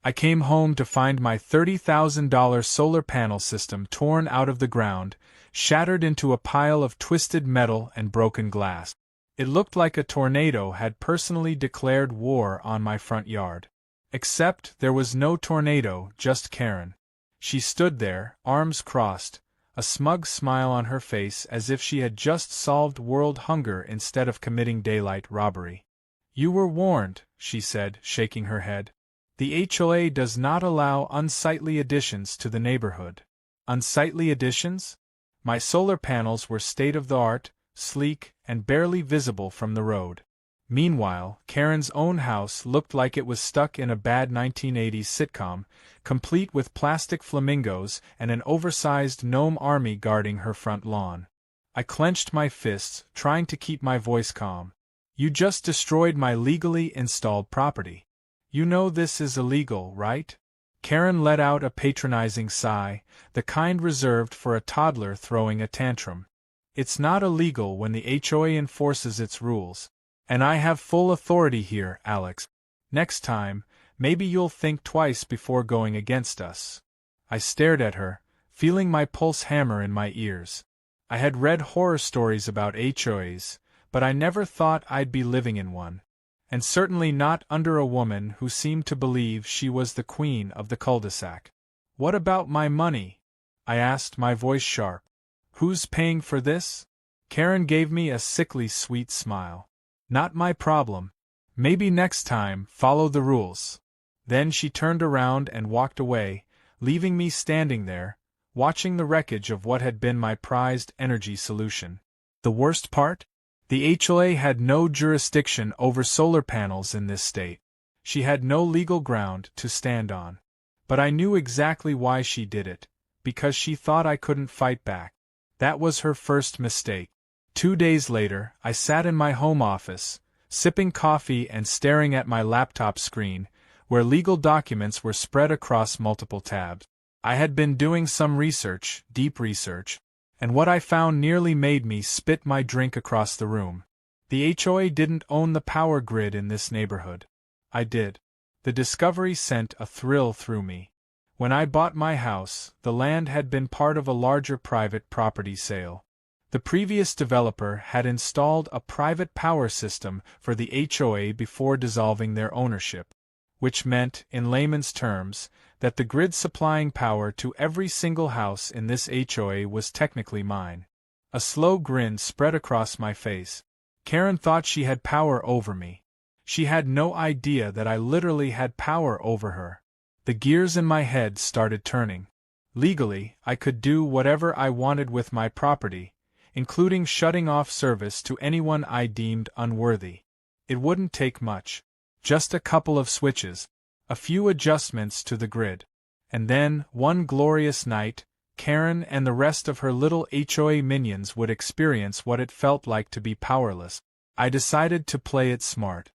I came home to find my $30,000 solar panel system torn out of the ground, shattered into a pile of twisted metal and broken glass. It looked like a tornado had personally declared war on my front yard. Except there was no tornado, just Karen. She stood there, arms crossed, a smug smile on her face as if she had just solved world hunger instead of committing daylight robbery. "You were warned," she said, shaking her head. "The HOA does not allow unsightly additions to the neighborhood." Unsightly additions? My solar panels were state-of-the-art, sleek, and barely visible from the road. Meanwhile, Karen's own house looked like it was stuck in a bad 1980s sitcom, complete with plastic flamingos and an oversized gnome army guarding her front lawn. I clenched my fists, trying to keep my voice calm. "You just destroyed my legally installed property. You know this is illegal, right?" Karen let out a patronizing sigh, the kind reserved for a toddler throwing a tantrum. "It's not illegal when the HOA enforces its rules. And I have full authority here, Alex. Next time, maybe you'll think twice before going against us." I stared at her, feeling my pulse hammer in my ears. I had read horror stories about HOAs, but I never thought I'd be living in one. And certainly not under a woman who seemed to believe she was the queen of the cul-de-sac. "What about my money?" I asked, my voice sharp. "Who's paying for this?" Karen gave me a sickly sweet smile. "Not my problem. Maybe next time, follow the rules." Then she turned around and walked away, leaving me standing there, watching the wreckage of what had been my prized energy solution. The worst part? The HOA had no jurisdiction over solar panels in this state. She had no legal ground to stand on. But I knew exactly why she did it, because she thought I couldn't fight back. That was her first mistake. 2 days later, I sat in my home office, sipping coffee and staring at my laptop screen, where legal documents were spread across multiple tabs. I had been doing some research, deep research, and what I found nearly made me spit my drink across the room. The HOA didn't own the power grid in this neighborhood. I did. The discovery sent a thrill through me. When I bought my house, the land had been part of a larger private property sale. The previous developer had installed a private power system for the HOA before dissolving their ownership, which meant, in layman's terms, that the grid supplying power to every single house in this HOA was technically mine. A slow grin spread across my face. Karen thought she had power over me. She had no idea that I literally had power over her. The gears in my head started turning. Legally, I could do whatever I wanted with my property, including shutting off service to anyone I deemed unworthy. It wouldn't take much. Just a couple of switches, a few adjustments to the grid. And then, one glorious night, Karen and the rest of her little HOA minions would experience what it felt like to be powerless. I decided to play it smart.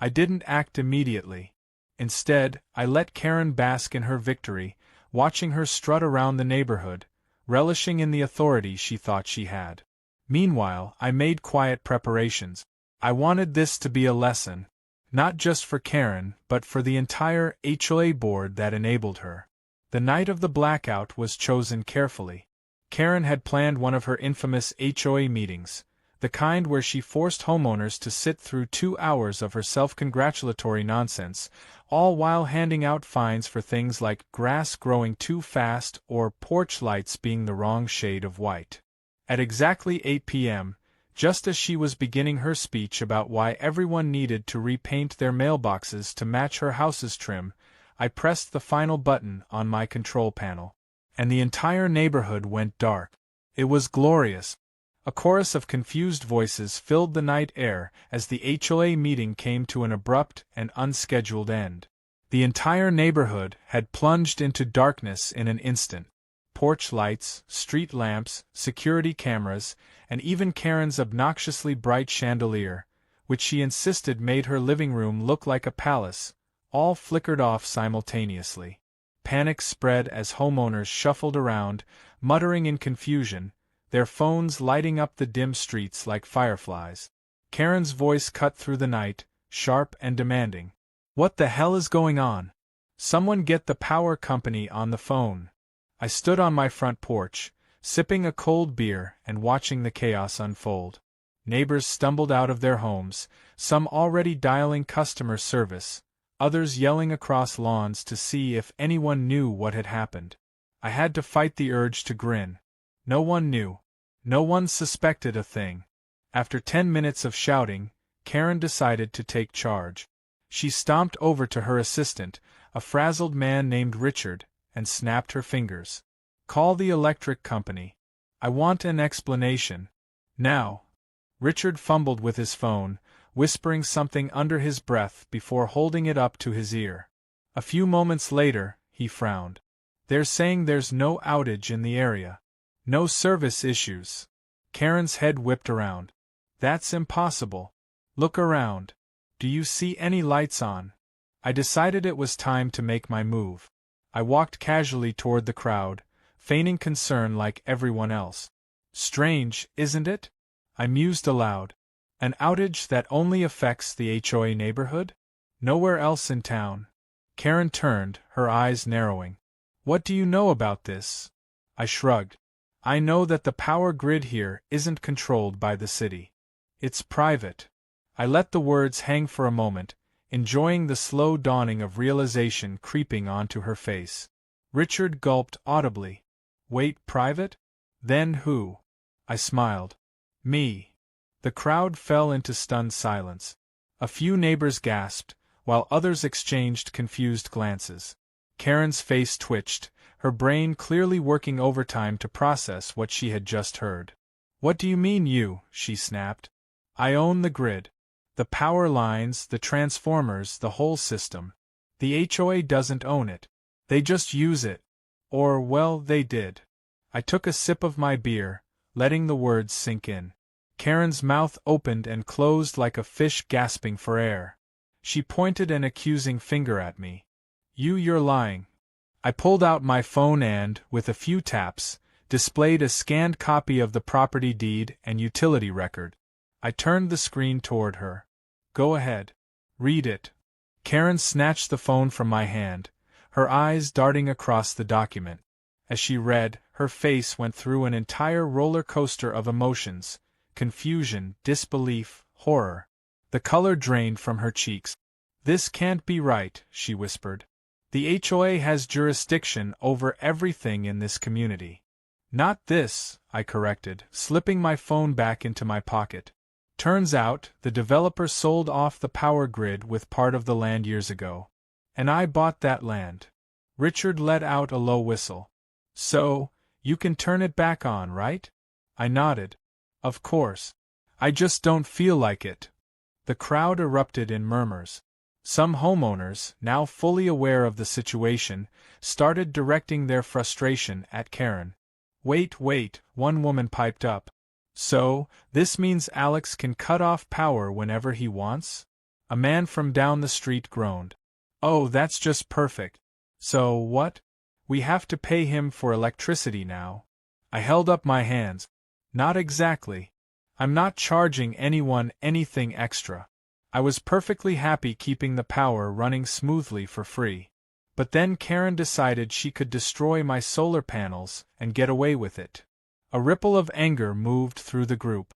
I didn't act immediately. Instead, I let Karen bask in her victory, watching her strut around the neighborhood, relishing in the authority she thought she had. Meanwhile, I made quiet preparations. I wanted this to be a lesson, not just for Karen, but for the entire HOA board that enabled her. The night of the blackout was chosen carefully. Karen had planned one of her infamous HOA meetings, the kind where she forced homeowners to sit through 2 hours of her self-congratulatory nonsense, all while handing out fines for things like grass growing too fast or porch lights being the wrong shade of white. At exactly 8 p.m., just as she was beginning her speech about why everyone needed to repaint their mailboxes to match her house's trim, I pressed the final button on my control panel, and the entire neighborhood went dark. It was glorious. A chorus of confused voices filled the night air as the HOA meeting came to an abrupt and unscheduled end. The entire neighborhood had plunged into darkness in an instant. Porch lights, street lamps, security cameras, and even Karen's obnoxiously bright chandelier, which she insisted made her living room look like a palace, all flickered off simultaneously. Panic spread as homeowners shuffled around, muttering in confusion, their phones lighting up the dim streets like fireflies. Karen's voice cut through the night, sharp and demanding. "What the hell is going on? Someone get the power company on the phone. I stood on my front porch, sipping a cold beer and watching the chaos unfold. Neighbors stumbled out of their homes, some already dialing customer service, others yelling across lawns to see if anyone knew what had happened. I had to fight the urge to grin. No one knew. No one suspected a thing. After 10 minutes of shouting, Karen decided to take charge. She stomped over to her assistant, a frazzled man named Richard, and snapped her fingers. Call the electric company. I want an explanation. Now. Richard fumbled with his phone, whispering something under his breath before holding it up to his ear. A few moments later, he frowned. They're saying there's no outage in the area. No service issues. Karen's head whipped around. That's impossible. Look around. Do you see any lights on? I decided it was time to make my move. I walked casually toward the crowd, feigning concern like everyone else. Strange, isn't it? I mused aloud. An outage that only affects the HOA neighborhood? Nowhere else in town. Karen turned, her eyes narrowing. What do you know about this? I shrugged. I know that the power grid here isn't controlled by the city. It's private. I let the words hang for a moment, enjoying the slow dawning of realization creeping onto her face. Richard gulped audibly. Wait, private? Then who? I smiled. Me. The crowd fell into stunned silence. A few neighbors gasped, while others exchanged confused glances. Karen's face twitched, her brain clearly working overtime to process what she had just heard. What do you mean you? She snapped. I own the grid. The power lines, the transformers, the whole system. The HOA doesn't own it. They just use it. Or, well, they did. I took a sip of my beer, letting the words sink in. Karen's mouth opened and closed like a fish gasping for air. She pointed an accusing finger at me. You're lying. I pulled out my phone and, with a few taps, displayed a scanned copy of the property deed and utility record. I turned the screen toward her. Go ahead. Read it. Karen snatched the phone from my hand, her eyes darting across the document. As she read, her face went through an entire roller coaster of emotions: confusion, disbelief, horror. The color drained from her cheeks. This can't be right, she whispered. The HOA has jurisdiction over everything in this community. Not this, I corrected, slipping my phone back into my pocket. Turns out, the developer sold off the power grid with part of the land years ago. And I bought that land. Richard let out a low whistle. So, you can turn it back on, right? I nodded. Of course. I just don't feel like it. The crowd erupted in murmurs. Some homeowners, now fully aware of the situation, started directing their frustration at Karen. Wait, one woman piped up. So, this means Alex can cut off power whenever he wants? A man from down the street groaned. Oh, that's just perfect. So, what? We have to pay him for electricity now. I held up my hands. Not exactly. I'm not charging anyone anything extra. I was perfectly happy keeping the power running smoothly for free. But then Karen decided she could destroy my solar panels and get away with it. A ripple of anger moved through the group.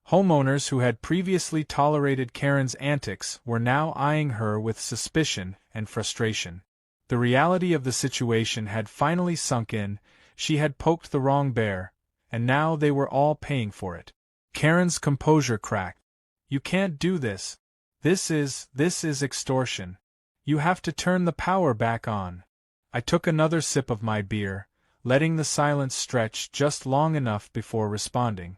Homeowners who had previously tolerated Karen's antics were now eyeing her with suspicion and frustration. The reality of the situation had finally sunk in. She had poked the wrong bear, and now they were all paying for it. Karen's composure cracked. You can't do this. This is extortion. You have to turn the power back on. I took another sip of my beer, letting the silence stretch just long enough before responding.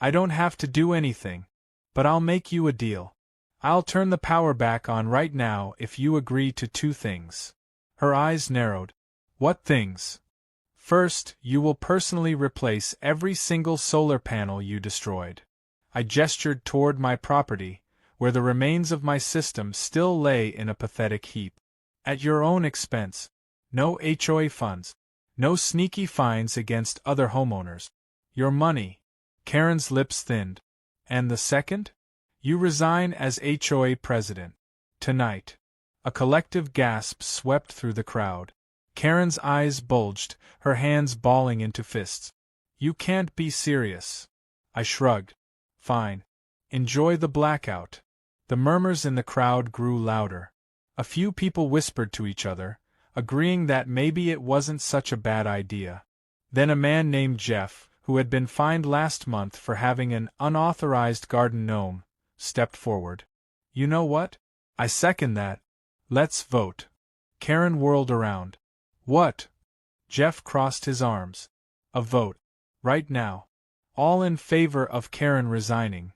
I don't have to do anything. But I'll make you a deal. I'll turn the power back on right now if you agree to 2 things. Her eyes narrowed. What things? First, you will personally replace every single solar panel you destroyed. I gestured toward my property, where the remains of my system still lay in a pathetic heap. At your own expense. No HOA funds. No sneaky fines against other homeowners. Your money. Karen's lips thinned. And the second? You resign as HOA president. Tonight. A collective gasp swept through the crowd. Karen's eyes bulged, her hands balling into fists. You can't be serious. I shrugged. Fine. Enjoy the blackout. The murmurs in the crowd grew louder. A few people whispered to each other, agreeing that maybe it wasn't such a bad idea. Then a man named Jeff, who had been fined last month for having an unauthorized garden gnome, stepped forward. You know what? I second that. Let's vote. Karen whirled around. What? Jeff crossed his arms. A vote. Right now. All in favor of Karen resigning.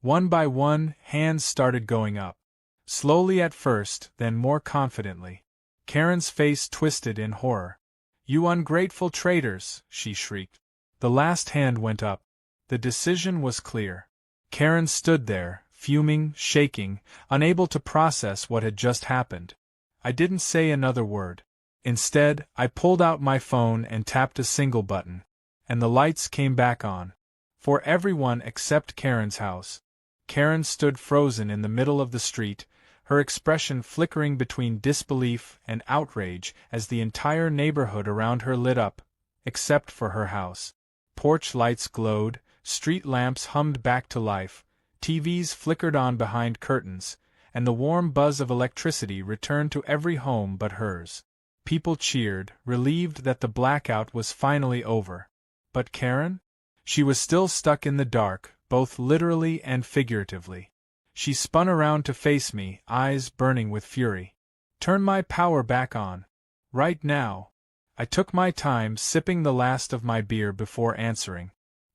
One by one, hands started going up. Slowly at first, then more confidently. Karen's face twisted in horror. You ungrateful traitors, she shrieked. The last hand went up. The decision was clear. Karen stood there, fuming, shaking, unable to process what had just happened. I didn't say another word. Instead, I pulled out my phone and tapped a single button. And the lights came back on. For everyone except Karen's house. Karen stood frozen in the middle of the street, her expression flickering between disbelief and outrage as the entire neighborhood around her lit up, except for her house. Porch lights glowed, street lamps hummed back to life, TVs flickered on behind curtains, and the warm buzz of electricity returned to every home but hers. People cheered, relieved that the blackout was finally over. But Karen? She was still stuck in the dark, both literally and figuratively. She spun around to face me, eyes burning with fury. Turn my power back on. Right now. I took my time sipping the last of my beer before answering.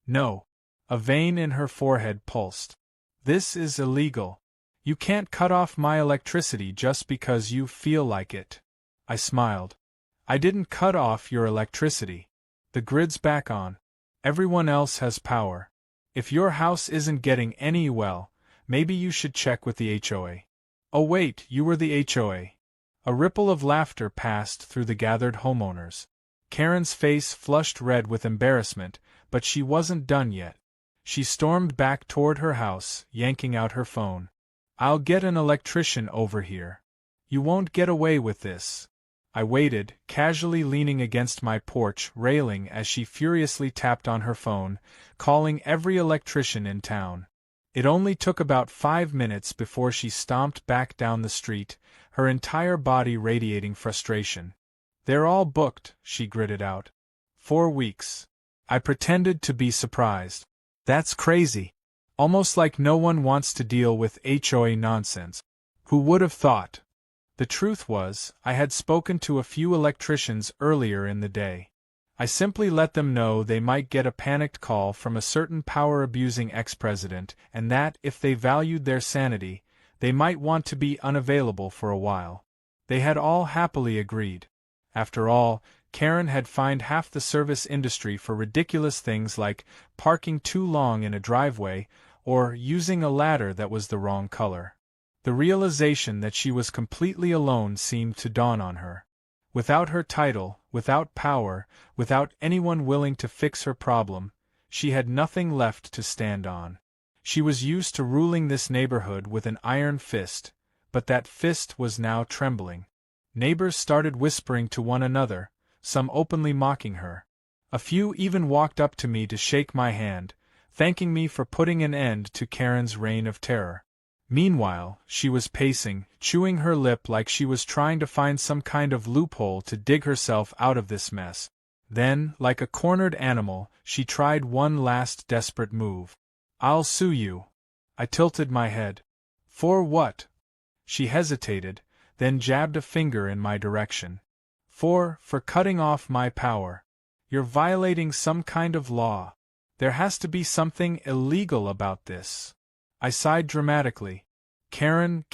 No. A vein in her forehead pulsed. This is illegal. You can't cut off my electricity just because you feel like it. I smiled. I didn't cut off your electricity. The grid's back on. Everyone else has power. If your house isn't getting any, well, maybe you should check with the HOA. Oh wait, you were the HOA. A ripple of laughter passed through the gathered homeowners. Karen's face flushed red with embarrassment, but she wasn't done yet. She stormed back toward her house, yanking out her phone. I'll get an electrician over here. You won't get away with this. I waited, casually leaning against my porch railing as she furiously tapped on her phone, calling every electrician in town. It only took about 5 minutes before she stomped back down the street, her entire body radiating frustration. They're all booked, she gritted out. 4 weeks. I pretended to be surprised. That's crazy. Almost like no one wants to deal with HOA nonsense. Who would have thought? The truth was, I had spoken to a few electricians earlier in the day. I simply let them know they might get a panicked call from a certain power-abusing ex-president, and that, if they valued their sanity, they might want to be unavailable for a while. They had all happily agreed. After all, Karen had fined half the service industry for ridiculous things like parking too long in a driveway, or using a ladder that was the wrong color. The realization that she was completely alone seemed to dawn on her. Without her title, without power, without anyone willing to fix her problem, she had nothing left to stand on. She was used to ruling this neighborhood with an iron fist, but that fist was now trembling. Neighbors started whispering to one another, some openly mocking her. A few even walked up to me to shake my hand, thanking me for putting an end to Karen's reign of terror. Meanwhile, she was pacing, chewing her lip like she was trying to find some kind of loophole to dig herself out of this mess. Then, like a cornered animal, she tried one last desperate move. I'll sue you. I tilted my head. For what? She hesitated, then jabbed a finger in my direction. For cutting off my power. You're violating some kind of law. There has to be something illegal about this. I sighed dramatically. Karen.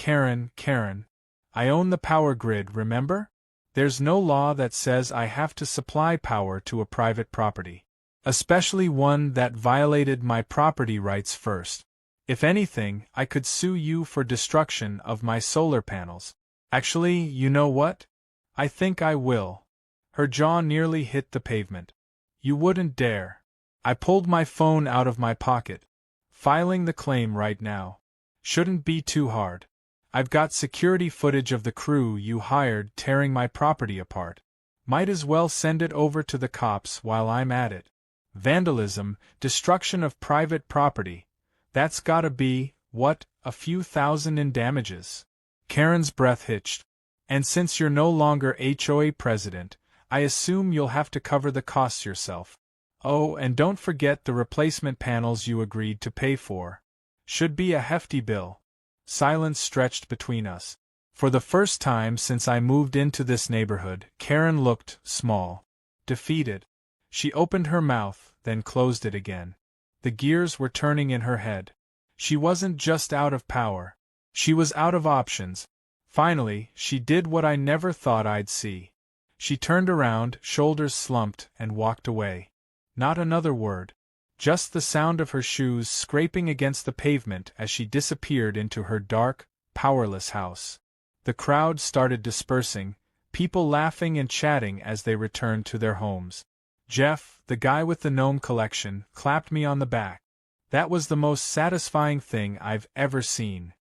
I own the power grid, remember? There's no law that says I have to supply power to a private property. Especially one that violated my property rights first. If anything, I could sue you for destruction of my solar panels. Actually, you know what? I think I will. Her jaw nearly hit the pavement. You wouldn't dare. I pulled my phone out of my pocket. Filing the claim right now. Shouldn't be too hard. I've got security footage of the crew you hired tearing my property apart. Might as well send it over to the cops while I'm at it. Vandalism, destruction of private property. That's gotta be, what, a few thousand in damages." Karen's breath hitched. "And since you're no longer HOA president, I assume you'll have to cover the costs yourself. Oh, and don't forget the replacement panels you agreed to pay for. Should be a hefty bill." Silence stretched between us. For the first time since I moved into this neighborhood, Karen looked small, defeated. She opened her mouth, then closed it again. The gears were turning in her head. She wasn't just out of power. She was out of options. Finally, she did what I never thought I'd see. She turned around, shoulders slumped, and walked away. Not another word. Just the sound of her shoes scraping against the pavement as she disappeared into her dark, powerless house. The crowd started dispersing, people laughing and chatting as they returned to their homes. Jeff, the guy with the gnome collection, clapped me on the back. "That was the most satisfying thing I've ever seen."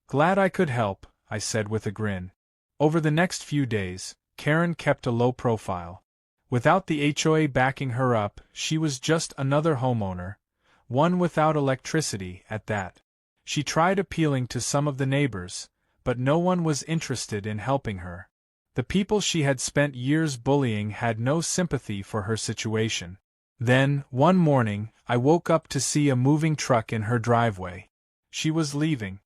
"Glad I could help," I said with a grin. Over the next few days, Karen kept a low profile. Without the HOA backing her up, she was just another homeowner, one without electricity at that. She tried appealing to some of the neighbors, but no one was interested in helping her. The people she had spent years bullying had no sympathy for her situation. Then, one morning, I woke up to see a moving truck in her driveway. She was leaving.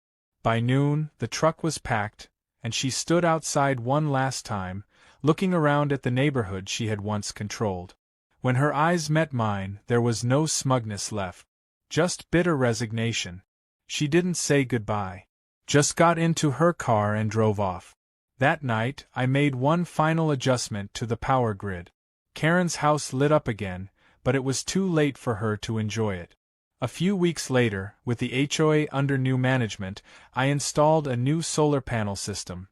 By noon, the truck was packed, and she stood outside one last time, looking around at the neighborhood she had once controlled. When her eyes met mine, there was no smugness left. Just bitter resignation. She didn't say goodbye. Just got into her car and drove off. That night, I made one final adjustment to the power grid. Karen's house lit up again, but it was too late for her to enjoy it. A few weeks later, with the HOA under new management, I installed a new solar panel system.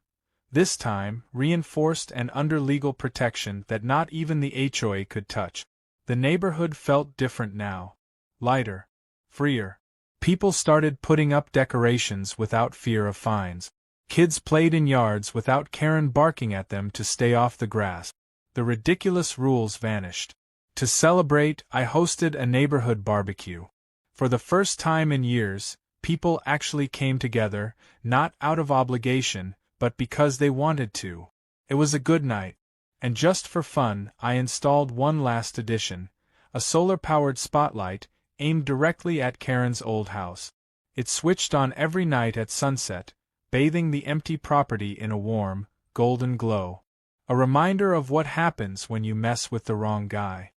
This time, reinforced and under legal protection that not even the HOA could touch. The neighborhood felt different now. Lighter. Freer. People started putting up decorations without fear of fines. Kids played in yards without Karen barking at them to stay off the grass. The ridiculous rules vanished. To celebrate, I hosted a neighborhood barbecue. For the first time in years, people actually came together, not out of obligation, but because they wanted to. It was a good night. And just for fun, I installed one last addition, a solar-powered spotlight, aimed directly at Karen's old house. It switched on every night at sunset, bathing the empty property in a warm, golden glow. A reminder of what happens when you mess with the wrong guy.